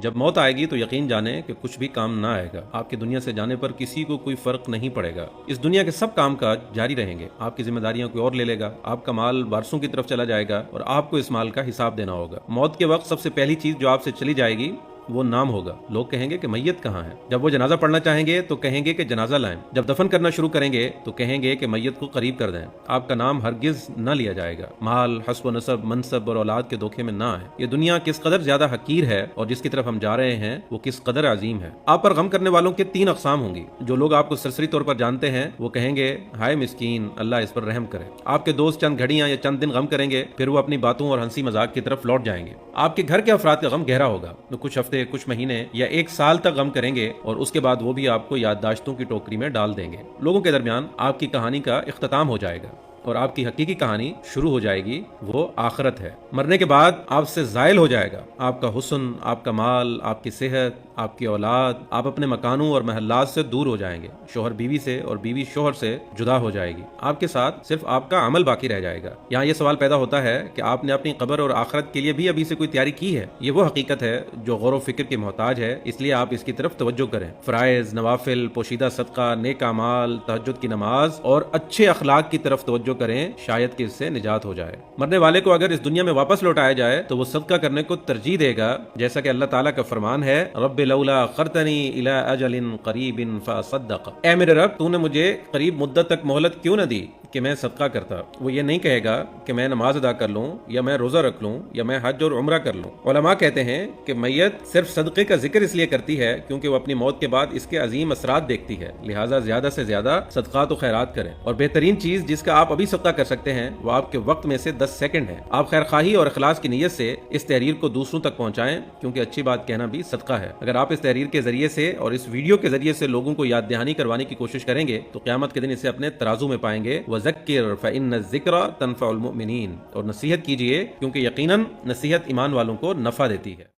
جب موت آئے گی تو یقین جانیں کہ کچھ بھی کام نہ آئے گا. آپ کی دنیا سے جانے پر کسی کو کوئی فرق نہیں پڑے گا. اس دنیا کے سب کام کاج جاری رہیں گے. آپ کی ذمہ داریاں کوئی اور لے لے گا. آپ کا مال وارثوں کی طرف چلا جائے گا اور آپ کو اس مال کا حساب دینا ہوگا. موت کے وقت سب سے پہلی چیز جو آپ سے چلی جائے گی وہ نام ہوگا. لوگ کہیں گے کہ میت کہاں ہے. جب وہ جنازہ پڑھنا چاہیں گے تو کہیں گے کہ جنازہ لائیں. جب دفن کرنا شروع کریں گے تو کہیں گے کہ میت کو قریب کر دیں. آپ کا نام ہرگز نہ لیا جائے گا. مال، حسب و نسب، منصب اور اولاد کے دھوکے میں نہ آئیں. یہ دنیا کس قدر زیادہ حقیر ہے اور جس کی طرف ہم جا رہے ہیں وہ کس قدر عظیم ہے. آپ پر غم کرنے والوں کے 3 اقسام ہوں گی. جو لوگ آپ کو سرسری طور پر جانتے ہیں وہ کہیں گے ہائے مسکین، اللہ اس پر رحم کرے. آپ کے دوست چند گھڑیاں یا چند دن غم کریں گے، پھر وہ اپنی باتوں اور ہنسی مذاق کی طرف لوٹ جائیں گے. آپ کے گھر کے افراد کا غم گہرا ہوگا. تو کچھ ہفتے، کچھ مہینے یا 1 سال تک غم کریں گے اور اس کے بعد وہ بھی آپ کو یادداشتوں کی ٹوکری میں ڈال دیں گے. لوگوں کے درمیان آپ کی کہانی کا اختتام ہو جائے گا اور آپ کی حقیقی کہانی شروع ہو جائے گی. وہ آخرت ہے. مرنے کے بعد آپ سے زائل ہو جائے گا آپ کا حسن، آپ کا مال، آپ کی صحت، آپ کی اولاد. آپ اپنے مکانوں اور محلات سے دور ہو جائیں گے. شوہر بیوی سے اور بیوی شوہر سے جدا ہو جائے گی. آپ کے ساتھ صرف آپ کا عمل باقی رہ جائے گا. یہاں یہ سوال پیدا ہوتا ہے کہ آپ نے اپنی قبر اور آخرت کے لیے بھی ابھی سے کوئی تیاری کی ہے؟ یہ وہ حقیقت ہے جو غور و فکر کی محتاج ہے، اس لیے آپ اس کی طرف توجہ کریں. فرائض، نوافل، پوشیدہ صدقہ، نیک اعمال، تہجد کی نماز اور اچھے اخلاق کی طرف توجہ کریں، شاید کہ اس سے نجات ہو جائے. مرنے والے کو اگر اس دنیا میں واپس لوٹایا جائے تو وہ صدقہ کرنے کو ترجیح دے گا، جیسا کہ اللہ تعالیٰ کا فرمان ہے رب لولا اخرتنی الی اجل قریب فاصدق. اے میرے رب، تو نے مجھے قریب مدت تک مہلت کیوں نہ دی کہ میں صدقہ کرتا. وہ یہ نہیں کہے گا کہ میں نماز ادا کر لوں یا میں روزہ رکھ لوں یا میں حج اور عمرہ کر لوں. علماء کہتے ہیں کہ میت صرف صدقے کا ذکر اس لیے کرتی ہے کیونکہ وہ اپنی موت کے بعد اس کے عظیم اثرات دیکھتی ہے. لہٰذا زیادہ سے زیادہ صدقات و خیرات کریں. اور بہترین چیز جس کا آپ ابھی صدقہ کر سکتے ہیں وہ آپ کے وقت میں سے 10 سیکنڈ ہے. آپ خیر خواہی اور اخلاص کی نیت سے اس تحریر کو دوسروں تک پہنچائیں، کیونکہ اچھی بات کہنا بھی صدقہ ہے. اگر آپ اس تحریر کے ذریعے سے اور اس ویڈیو کے ذریعے سے لوگوں کو یاد دہانی کروانے کی کوشش کریں گے تو قیامت کے دن اسے اپنے ترازو میں پائیں گے. وَذَكِّرْ فَإِنَّ الذِّكْرَ تَنفَعُ الْمُؤْمِنِينَ. اور نصیحت کیجئے کیونکہ یقیناً نصیحت ایمان والوں کو نفع دیتی ہے.